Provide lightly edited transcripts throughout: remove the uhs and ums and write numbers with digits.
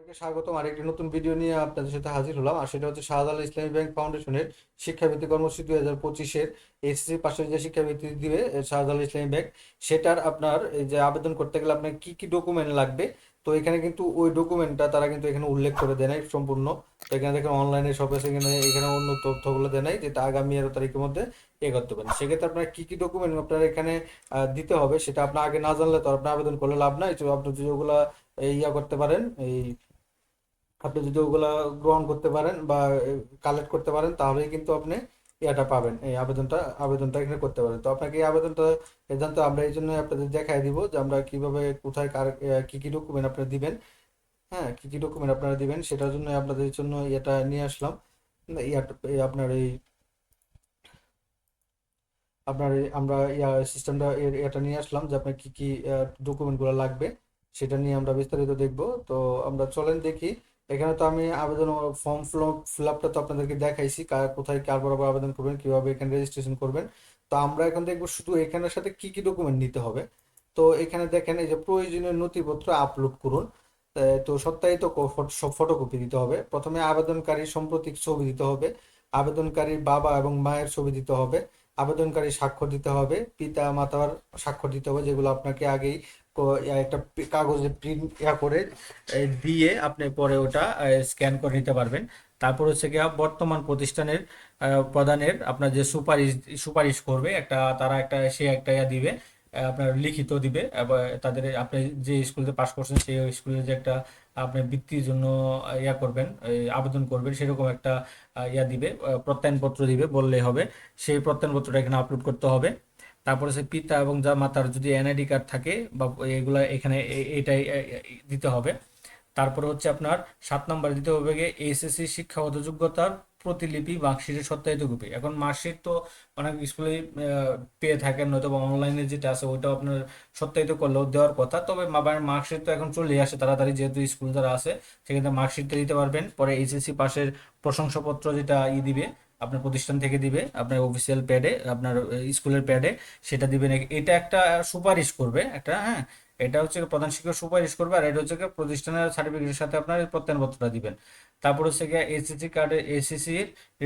স্বাগতম আরেকটি নতুন ভিডিও নিয়ে আপনাদের সাথে হাজির হলাম। আর সেটা হচ্ছে শাহজালাল ইসলামী ব্যাংক ফাউন্ডেশনের শিক্ষাবৃত্তি কর্মসূচি 2025-এর এসএসসি পাশের যে শিক্ষাবৃত্তি দিবে শাহজালাল ইসলামী ব্যাংক, সেটার আপনার এই যে আবেদন করতে গেলে আপনার কি কি ডকুমেন্ট লাগবে। তো এখানে কিন্তু ওই ডকুমেন্টটা তারা কিন্তু এখানে উল্লেখ করে দেয় নাই সম্পূর্ণ। তো এখানে দেখেন অনলাইনে সব আছে, এখানে এখানে অন্য তথ্যগুলো দেয় নাই, যেটা আগামী 11 তারিখের মধ্যে করতে পারেন। সেক্ষেত্রে আপনার কি কি ডকুমেন্ট আপনার এখানে দিতে হবে, সেটা আপনার আগে না জানলে তো আপনার আবেদন করলে লাভ নাই। তো আপনি যদি ওগুলা করতে পারেন, আপনি যদি ওগুলা গ্রহণ করতে পারেন বা কালেক্ট করতে পারেন, তাহলেই কিন্তু আপনি পাবেন, এই আবেদনটা এখানে করতে পারেন। তো আপনাকে এই আবেদনটা জানতে আমরা এই জন্য আপনাদের দেখাই দিব যে আমরা কিভাবে কোথায় কার কি কি ডকুমেন্ট আপনারা দিবেন। হ্যাঁ, কি কি ডকুমেন্ট আপনারা দিবেন সেটার জন্য আপনাদের জন্য এটা নিয়ে আসলাম। আপনার এই আমরা সিস্টেমটা এটা নিয়ে আসলাম যে আপনার কি কি ডকুমেন্টগুলো লাগবে, সেটা নিয়ে আমরা বিস্তারিত দেখব। তো আমরা চলেন দেখি। এখানে তো আমি আবেদন ফর্ম ফিল আপটা তো আপনাদেরকে দেখাইছি, কোথায় কার বরাবর আবেদন করবেন, কিভাবে এখানে রেজিস্ট্রেশন করবেন। তো আমরা এখন দেখবো শুধু এখানের সাথে কি কি ডকুমেন্ট নিতে হবে। তো এখানে দেখেন এই যে প্রয়োজনীয় নথিপত্র আপলোড করুন। তো সত্যায়িত সব ফটোকপি দিতে হবে। প্রথমে আবেদনকারীর সাম্প্রতিক ছবি দিতে হবে, আবেদনকারীর বাবা এবং মায়ের ছবি দিতে হবে, আবেদনকারী স্বাক্ষর দিতে হবে, পিতা মাতার স্বাক্ষর দিতে হবে, যেগুলো আপনাকে আগেই একটা কাগজে প্রিন্ট করে দিয়ে আপনি পরে ওটা স্ক্যান করে নিতে পারবেন। তারপর হচ্ছে গিয়ে বর্তমান প্রতিষ্ঠানের প্রধানের আপনার যে সুপারিশ সুপারিশ করবে একটা, তারা একটা সে একটা দিবে, আপনার লিখিত দিবে। তাদের আপনি যে স্কুলে পাশ করছেন সেই স্কুলের যে একটা আপনি বৃত্তির জন্য করবেন, আবেদন করবেন, সেরকম একটা দিবে, প্রত্যয়নপত্র দিবে বললেই হবে। সেই প্রত্যয়নপত্রটা এখানে আপলোড করতে হবে। তারপরে সে পিতা এবং যা মাতার যদি এনআইডি কার্ড থাকে বা এগুলা এখানে এটাই দিতে হবে। তারপরে হচ্ছে আপনার 7 নম্বরে দিতে হবে গিয়ে এইচএসসি শিক্ষাগত যোগ্যতার প্রতিলিপি মার্কশিটের সত্যায়িত কপি। এখন মার্কশিট তো অনেক স্কুলে পেয়ে থাকেন, নয়তো বা অনলাইনে যেটা আছে ওইটাও আপনার সত্যায়িত করলেও দেওয়ার কথা। তবে মার্কশিট তো এখন চলে আসে তাড়াতাড়ি, যেহেতু স্কুল যারা আছে সেক্ষেত্রে মার্কশিটটা দিতে পারবেন। পরে এইচএসসি পাশের প্রশংসাপত্র যেটা দিবে আপনার প্রতিষ্ঠান থেকে দিবে আপনার অফিসিয়াল প্যাডে, আপনার স্কুলের প্যাডে, সেটা দিবেন। এটা একটা সুপারিশ করবে একটা, হ্যাঁ, এটা হচ্ছে প্রধান শিক্ষক সুপারিশ করবে। আর এটা হচ্ছে প্রতিষ্ঠানের সার্টিফিকেটের সাথে আপনার প্রত্যয়নপত্রটা দিবেন। তারপর হচ্ছে গিয়ে এসএসসি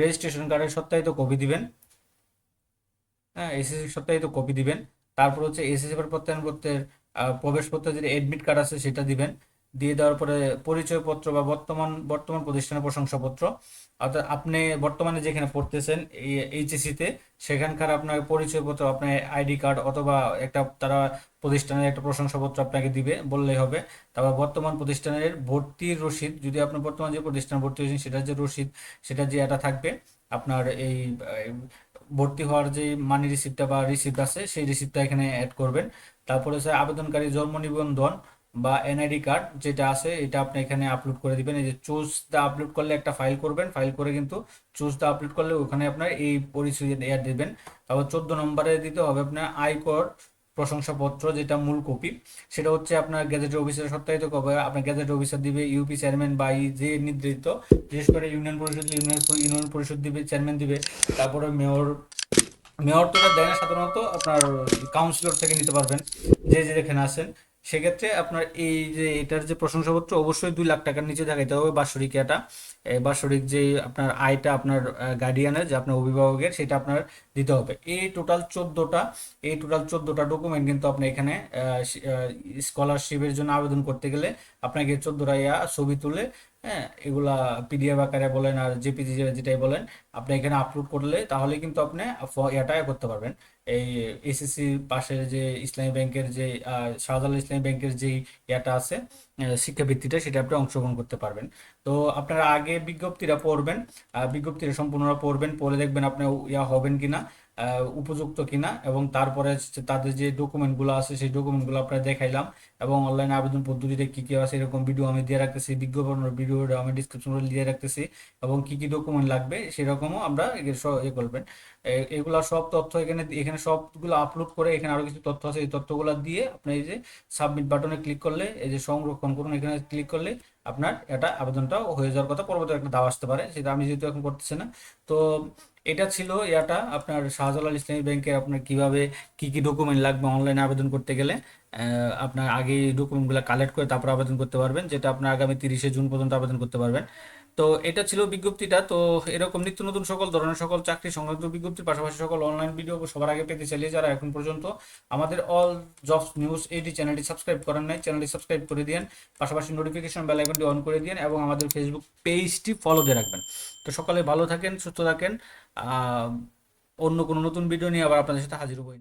রেজিস্ট্রেশন কার্ডের সত্যায়িত কপি দিবেন। হ্যাঁ, এসএসসি সত্যায়িত কপি দিবেন। তারপর হচ্ছে এসএসসি প্রত্যয়নপত্রের প্রবেশপত্রের যে এডমিট কার্ড আছে সেটা দিবেন। দিয়ে দেওয়ার পরে পরিচয়পত্র বা বর্তমান বর্তমান প্রতিষ্ঠানের প্রশংসাপত্র, অর্থাৎ আপনি বর্তমানে যেখানে পড়তেছেন এইচএসসিতে, সেখানকার আপনার পরিচয়পত্র, আপনার আইডি কার্ড অথবা একটা তারা প্রতিষ্ঠানের একটা প্রশংসাপত্র আপনাকে দিবে বললেই হবে। তারপর বর্তমান প্রতিষ্ঠানের ভর্তির রসিদ, যদি আপনি বর্তমান যে প্রতিষ্ঠানে ভর্তি হয়েছেন সেটার যে রসিদ, সেটা যে এটা থাকবে আপনার এই ভর্তি হওয়ার যে মানি রিসিপ্টটা বা রিসিপ্ট আছে সেই রিসিপ্টটা এখানে অ্যাড করবেন। তারপরে হচ্ছে আবেদনকারী জন্ম নিবন্ধন বা এনআইডি কার্ড যেটা আছে এটা আপনি এখানে আপলোড করে দিবেন। এই যে চুজ দা আপলোড করলে একটা ফাইল করবেন, ফাইল করে কিন্তু চুজ দা আপলোড করলে ওখানে আপনার এই পরিচয় দিবেন। তারপর 14 নম্বরে দিতে হবে আপনার আয়কর প্রশংসাপত্র, যেটা মূল কপি। সেটা হচ্ছে আপনার গ্যাজেটের অফিসার সত্যায়িত করবে, আপনার গ্যাজেট অফিসার দিবে, ইউপি চেয়ারম্যান বা যে নির্ধারিত, বিশেষ করে ইউনিয়ন পরিষদ, ইউনিয়ন পরিষদ দিবে, চেয়ারম্যান দিবে। তারপরে মেয়র, মেয়র তো এটা দেয় না সাধারণত, আপনার কাউন্সিলর থেকে নিতে পারবেন যে যে যেখানে আছেন। সেক্ষেত্রে আপনার এই যে এটার যে প্রশংসাপত্র অবশ্যই 2 লাখ টাকার নিচে দেখাইতে হবে বাৎসরিক। এটা বাৎসরিক যে আপনার আয়টা আপনার গার্ডিয়ানের, যে আপনার অভিভাবকের, সেটা আপনার দিতে হবে। এই টোটাল 14টা ডকুমেন্ট কিন্তু আপনি এখানে স্কলারশিপের জন্য আবেদন করতে গেলে আপনাকে 14টা ছবি তুলে, হ্যাঁ, এগুলা পিডিএফ আকারে বলেন আর জেপিজি যেটাই বলেন, আপনি এখানে আপলোড করলে তাহলে কিন্তু আপনি এটা করতে পারবেন। এই এসএসসি পাশের যে ইসলামী ব্যাংকের যে শাহজালাল ইসলামী ব্যাংকের যে আছে শিক্ষাবৃত্তিটা, সেটা আপনি অংশগ্রহণ করতে পারবেন। তো আপনারা আগে বিজ্ঞপ্তিটা পড়বেন, বিজ্ঞপ্তিটা সম্পূর্ণরা পড়বেন, পড়ে দেখবেন আপনি হবেন কিনা, উপযুক্ত কিনা। এবং তারপরে তাদের যে ডকুমেন্টগুলো আছে সেই ডকুমেন্টগুলো আপনারা দেখাইলাম। এবং অনলাইনে আবেদন পদ্ধতিতে কি কি আছে এরকম ভিডিও আমি দিয়ে রাখতেছি, বিজ্ঞাপনের ভিডিওটা আমি ডিসক্রিপশনে দিয়ে রাখতেছি। এবং কি কি ডকুমেন্ট লাগবে সেরকমও আমরা করবেন। এগুলা সব তথ্য এখানে এখানে সবগুলো আপলোড করে এখানে আরো কিছু তথ্য আছে, এই তথ্যগুলো দিয়ে আপনি এই যে সাবমিট বাটনে ক্লিক করলে, এই যে সংরক্ষণ করুন এখানে ক্লিক করলে আপনার এটা আবেদনটাও হয়ে যাওয়ার কথা। পরবর্তী একটা দাও আসতে পারে, সেটা আমি যেহেতু এখন করতেছি না। তো এটা ছিল আপনার শাহজালাল ইসলামী ব্যাংকের আপনার কিভাবে কি কি ডকুমেন্ট লাগবে অনলাইনে আবেদন করতে গেলে। আপনার আগে ডকুমেন্টগুলো কালেক্ট করে তারপর আবেদন করতে পারবেন, যেটা আপনার আগামী 30শে জুন পর্যন্ত আবেদন করতে পারবেন। তো এটা ছিল বিজ্ঞপ্তিটা। তো এরকম নিত্য নতুন সকল ধরনের সকল চাকরি সংক্রান্ত বিজ্ঞপ্তির পাশাপাশি সকল অনলাইন ভিডিও সবার আগে পেতে চাইলে যারা এখন পর্যন্ত আমাদের অল জবস নিউজ এইটি চ্যানেলটি সাবস্ক্রাইব করেন নাই, চ্যানেলটি সাবস্ক্রাইব করে দিন, পাশাপাশি নোটিফিকেশন বেল আইকনটি অন করে দিন এবং আমাদের ফেসবুক পেজটি ফলো দিয়ে রাখবেন। তো সকালে ভালো থাকেন, সুস্থ থাকেন। অন্য কোনো নতুন ভিডিও নিয়ে আবার আপনাদের সাথে হাজির হবো।